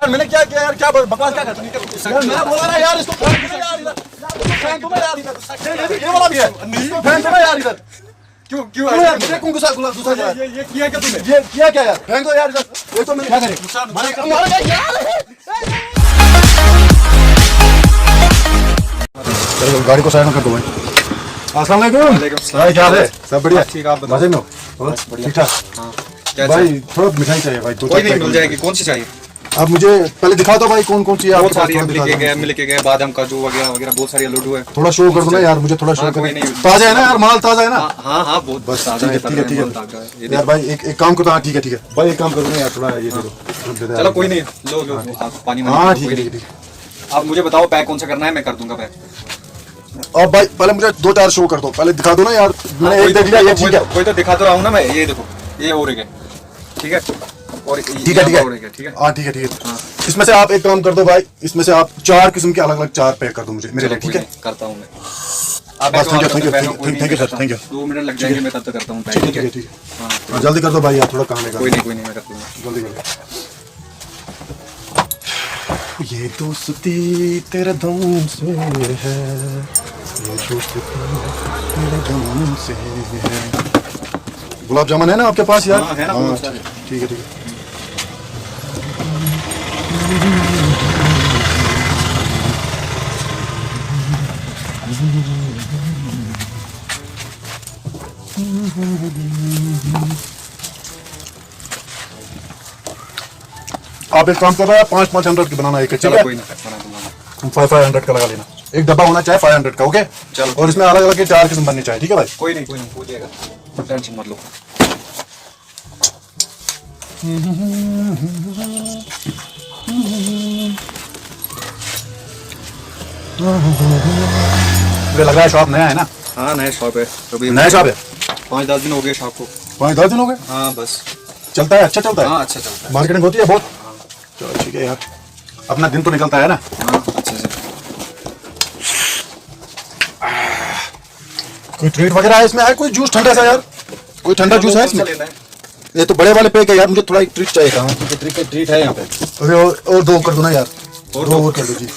मैंने क्या किया यार, क्या बकवास क्या करता है यार, मैं बोला ना यार इसको फैन तुम्हें यार इधर ये वाला भी है, फैन तुम्हें यार इधर क्यों यार मुझे क्यों गुस्सा ये किया क्या तूने, ये किया क्या यार, फेंक दो यार इधर, ये तो मैंने क्या करे चलो गाड़ी को साइड में कर दो भाई। अस्सलाम वालेकुम भाई, क्या है, सब बढ़िया, ठीक आप मजे में हो, ठीक ठाक भाई। थोड़ा मिठाई चाहिए भाई, दो कोई नहीं मिल जाएगी, कौन सी चाहिए आप मुझे पहले दिखा दो भाई कौन कौन सी है बहुत सारी मिल के गए बादाम काजू वगैरह वगैरह बहुत सारी लड्डू है। थोड़ा शो कर दो ना यार, मुझे थोड़ा शो कर, ताजा है ना यार, माल ताजा है ना। हाँ बहुत बस ठीक है यार भाई, एक काम करो, ठीक है भाई, एक काम करो ना यार, थोड़ा ये दे दो। चलो कोई नहीं, लो पानी। हाँ ठीक है। आप मुझे बताओ पैक कौन सा करना है, मैं कर दूंगा पैक। अब भाई पहले मुझे 2-4 शो कर दो, पहले दिखा दो ना यार, मैंने एक देख लिया, ये ठीक है। कोई तो दिखा तो रहा हूँ ना मैं, ये देखो ये हो रही है, ठीक है और ठीक है हाँ ठीक है। इसमें से आप एक काम कर दो भाई, इसमें से आप 4 किस्म के अलग-अलग 4 पैक कर दो मुझे मेरे लिए, ठीक है करता हूँ मैं। बस thank you sir, thank you. 2 minute लग जाएंगे, मैं तब तक करता हूँ पैक, ठीक है। हाँ जल्दी कर दो भाई यार, थोड़ा काम है। कोई नहीं मैं कर दूंगा, जल्दी कर दो। ये दोस्ती तेरे दम से है, ये दोस्ती तेरे दम से है। गुलाब जामुन है ना आपके पास यार? है ना, ठीक है। आप एक काम कर रहे हैं, 500 की बनाना, एक चलो कोई नहीं, 500 का लगा लेना, एक डब्बा होना चाहिए 500 का, ओके चलो। और इसमें अलग अलग के 4 किस्म बनने चाहिए, ठीक है भाई। कोई नहीं हो जाएगा, टेंशन मत लो। मुझे लग रहा है शॉप नया है ना? हाँ नया शॉप है, अभी नया शॉप है, 5-10 दिन हो गए शॉप को। 5-10 दिन हो गए? हाँ बस चलता है, अच्छा चलता है? हाँ अच्छा चलता है, मार्केटिंग होती है बहुत। चलो ठीक है यार, अपना दिन तो निकलता है ना। हाँ अच्छे से। कोई ट्रीट वगैरह है इसमें, है कोई जूस ठंडा सा यार, कोई ठंडा जूस है इसमें? ये तो बड़े वाले पैक है यार, मुझे थोड़ा एक ट्रीट चाहिए था। ट्रीट है यहाँ पे, और 2 कर दो ना यार, और 2 कर दो जी,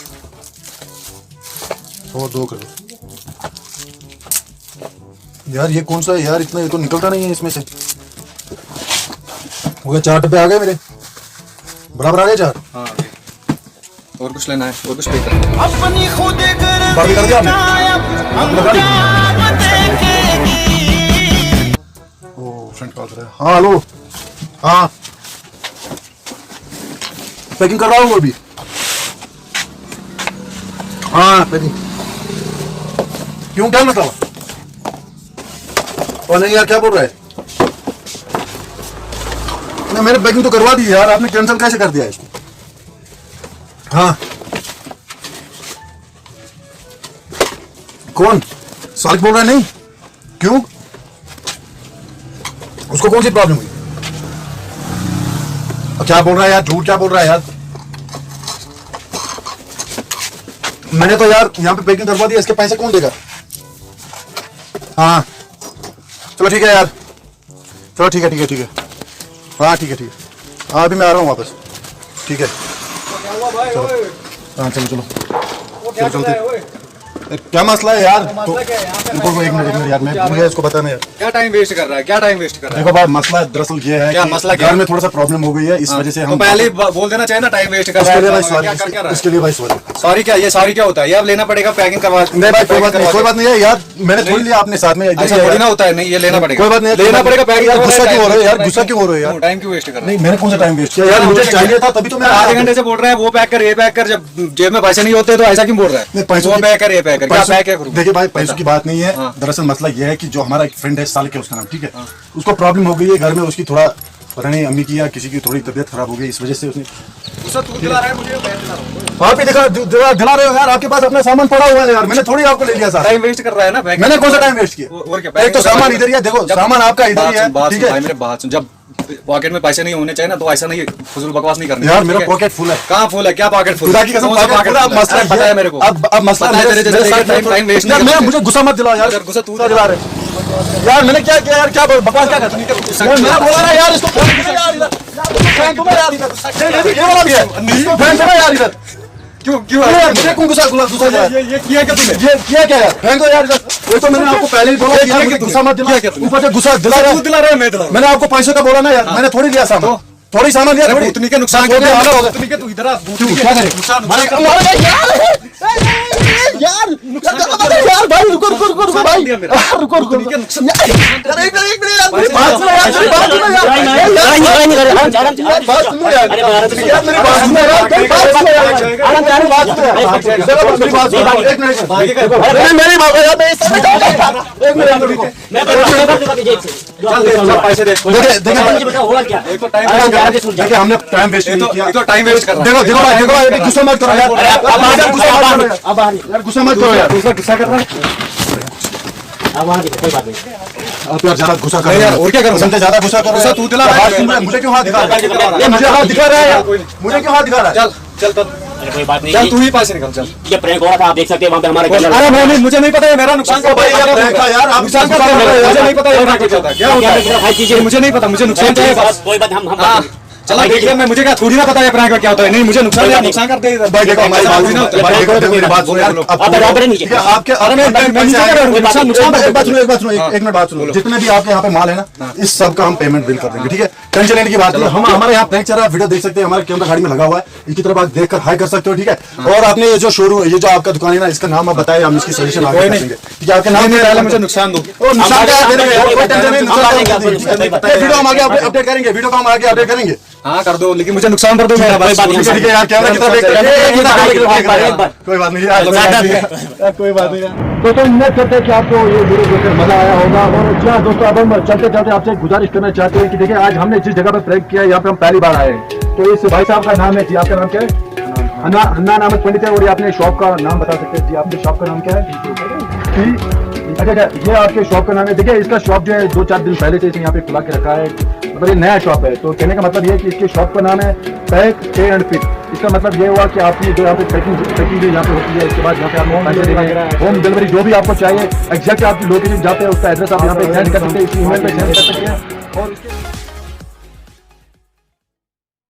और 2 कर दो यार। ये कौन सा है यार, इतना ये तो निकलता नहीं है इसमें से। हो गया, 4 डब्बे आ गए मेरे, बराबर आ गए 4। हाँ और कुछ लेना है, और कुछ पे करना है। बाकी कर दिया आपने? ओ फ्रेंड कॉल कर रहा है। हाँ हेलो, हाँ पैकिंग कर रहा हूँ अभी। हाँ पैकिंग क्यों, क्या मतलब? और नहीं यार, क्या बोल रहा है? नहीं मैंने पैकिंग तो करवा दी यार, आपने कैंसिल कैसे कर दिया इसको? हाँ कौन सालिक बोल रहा है? नहीं क्यों, उसको कौन सी प्रॉब्लम हुई? क्या बोल रहा है यार, झूठ क्या बोल रहा है यार? मैंने तो यार यहाँ पे पैकिंग करवा दी, इसके पैसे कौन देगा? हाँ चलो ठीक है यार, चलो ठीक है हाँ ठीक है हाँ अभी मैं आ रहा हूँ वापस, ठीक है। चलो हाँ चलो चलते। क्या मसला है यार? तो एक मिनट यार, मुझे इसको बताना यार। क्या टाइम वेस्ट कर रहा है, देखो भाई, मसला दरअसल ये है कि घर में थोड़ा सा प्रॉब्लम हो गई है, इस वजह से हम पहले बोल देना चाहिए ना, टाइम वेस्ट कर रहा है। इसके लिए भाई सॉरी क्या, ये सॉरी क्या होता है? ये अब लेना पड़ेगा, पैकिंग करवा। नहीं भाई कोई बात नहीं है यार, मैंने थोड़ी लिया आपने साथ में, ऐसा थोड़ी ना होता है। नहीं ये लेना पड़ेगा, कोई बात नहीं, लेना पड़ेगा पैकिंग। गुस्सा क्यों हो रहा है यार, गुस्सा क्यों हो रहा है यार? टाइम क्यों वेस्ट कर रहा है? नहीं मैंने कौन सा टाइम वेस्ट किया यार, मुझे चाहिए था तभी तो मैं आधे घंटे से बोल रहा है वो पैक कर ये पैक कर, जब जेब में पैसे नहीं होते तो ऐसा क्यों बोल रहा है? पैसों वो पैक कर ये पैक कर, क्या पैक है? देखिए भाई पैसों की बात नहीं है, दरअसल मसला ये है कि जो हमारा एक फ्रेंड है सालिक है उसका नाम, ठीक है, उसको प्रॉब्लम हो गई है घर में, उसकी थोड़ा पता नहीं अम्मी की या किसी की थोड़ी तबीयत खराब हो गई, इस वजह से उसने दिला रहे हो यार, आपके पास अपना सामान पड़ा हुआ है यार, मैंने थोड़ी आपको ले लिया। टाइम वेस्ट कर रहा है ना, मैंने कौन सा टाइम वेस्ट किया? एक तो सामान इधर ही है, देखो सामान आपका इधर ही है, ठीक है। मेरे बात जब पॉकेट में पैसे नहीं होने चाहिए ना, तो ऐसा नहीं फुजूल बकवास नहीं करनी यार। मेरा पॉकेट फुल है। कहाँ फुल है? क्या पॉकेट फुल? खुदा की कसम पॉकेट फुल है। अब मसला बताया मेरे को, अब मसला टाइम वेस्ट। मैं मुझे गुस्सा मत दिलाओ यार, गुस्सा तू दिला रहे यार मैंने क्या किया यार, क्या बकवास क्या करता है? मैं बोला ना यार, इसको फेंक दो यार इधर, फेंक दो यार इधर, ये वाला भी है, इसको फेंक दो यार इधर। क्यों यार मुझे कौन गुस्सा यार? ये किया क्या तूने? ये किया क्या यार? फेंक दो यार इधर। ये तो मैंने आपको पहले ही बोला कि यार मुझे गुस्सा मत दिला, ऊपर से गुस्सा दिला रहा है। तू दिला रहा है, मैं दिला रहा हूं। मैंने आपको पैसे का बोला ना यार, मैंने थोड़ी लिया सामान, थोड़ी सामान लिया, थोड़ी भूतनी के नुकसान हो गया, कर हो गया। भूतनी के तू इधर आ, क्यों क्या करे यार भाई रुको भाई, रुको यार एक मिनट यार, मेरी बात सुनो यार, मेरी बात सुनो यार, बात सुनो यार, मेरी बात सुनो यार, मेरी बात सुनो यार, मेरी बात सुनो, एक मिनट मेरी बात यार, मैं इस समय जाऊंगा, एक मिनट रुको, पैसे दे। देखिए हमने टाइम वेस्ट नहीं किया, ये तो टाइम वेस्ट कर रहा है। देखो भाई गुस्सा मत करो यार, यार गुस्सा मत करो यार, गुस्सा कर रहा है आप यार ज्यादा गुस्सा कर रहे यार, और क्या करूं? समझे, ज्यादा गुस्सा कर रहे गुस्सा तू दिला रहा है। मुझे क्यों हाथ दिखा रहा है? ये मुझे हाथ दिखा रहा है यार, मुझे क्यों हाथ दिखा रहा है? चल कोई बात नहीं, चल तू ही पैसे निकाल, चल। ये प्रैंक हो रहा था, आप देख सकते हैं वहाँ पे हमारे घर अरे नहीं, मुझे नहीं पता है, मेरा नुकसान कर भाई यार प्रैंक था यार, आप नुकसान कर रहे हो, मुझे नहीं पता ये क्या होता है, क्या होता है, भाई चीजें मुझे नहीं पता, मुझे नुकसान चाहिए बस। कोई बात हम हाँ, चला देख लिया मैं, मुझे क्या थोड़ी ना पता है प्रैंक का क्या होता है। नहीं मुझे नुकसान है, नुकसान कर दे इधर। भाई देखो हमारी बात सुनो, भाई देखो मेरी बात सुनो यार, आप बराबर नहीं ठीक है आपके, अरे मैं नीचे कर रहा हूँ, नुकसान एक बात सुनो, एक मिनट बात सुनो, जितने भी आपके यहाँ पे माल है ना, इस सब का हम पेमेंट बिल कर देंगे, ठीक है? टेंशन लेने की बात नहीं, हम हमारे यहाँ प्रैंक चल रहा है, वीडियो देख सकते हैं, हमारे कैमरा गाड़ी में लगा हुआ है, इसकी तरफ आप देखकर हाई कर सकते हो, ठीक है? और आपने ये जो शोरूम, ये जो आपका दुकान है ना, इसका नाम आप बताइए, हम इसकी सजेशन आगे कर देंगे, ठीक है? आपके नाम में पहले मुझे नुकसान दो। ओ नुकसान क्या है? कोई टेंशन नहीं, वीडियो हम आगे अपडेट करेंगे, वीडियो को हम आगे अपडेट करेंगे। हाँ कर दो, लेकिन मुझे नुकसान कर दो मेरा बस। ठीक है यार, कैमरा की तरफ देखते हैं, कोई बात नहीं यार, कोई बात नहीं यार। दोस्तों उम्मीद करते हैं कि आपको ये वीडियो देखकर मजा आया होगा। और क्या दोस्तों, अब हम चलते चलते आपसे गुजारिश करना चाहते हैं कि देखिए आज हमने जिस जगह पर प्रैंक किया है, यहाँ पे हम पहली बार आए हैं। तो इस भाई साहब का नाम है जी, आपका नाम क्या है? हन्ना नाम पंडित है। और ये अपने शॉप का नाम बता सकते हैं जी, आपके शॉप का नाम क्या है? अच्छा, ये आपके शॉप का नाम है। देखिए इसका शॉप जो है 2-4 दिन पहले से इसे यहाँ पे खुला के रखा है, मतलब ये नया शॉप है। तो कहने का मतलब ये है कि इसके शॉप का नाम है पैक पे एंड पिक। इसका मतलब ये हुआ कि आपकी जो यहाँ पे पैकिंग भी यहाँ पे होती है, इसके बाद यहाँ पे आप होम डिलीवरी जो भी आपको चाहिए, एग्जैक्ट आपकी लोकेशन जहाँ पे उसका एड्रेस आप यहाँ पे सेंड कर सकते हैं, इसी ईमेल पे सेंड कर सकते हैं। और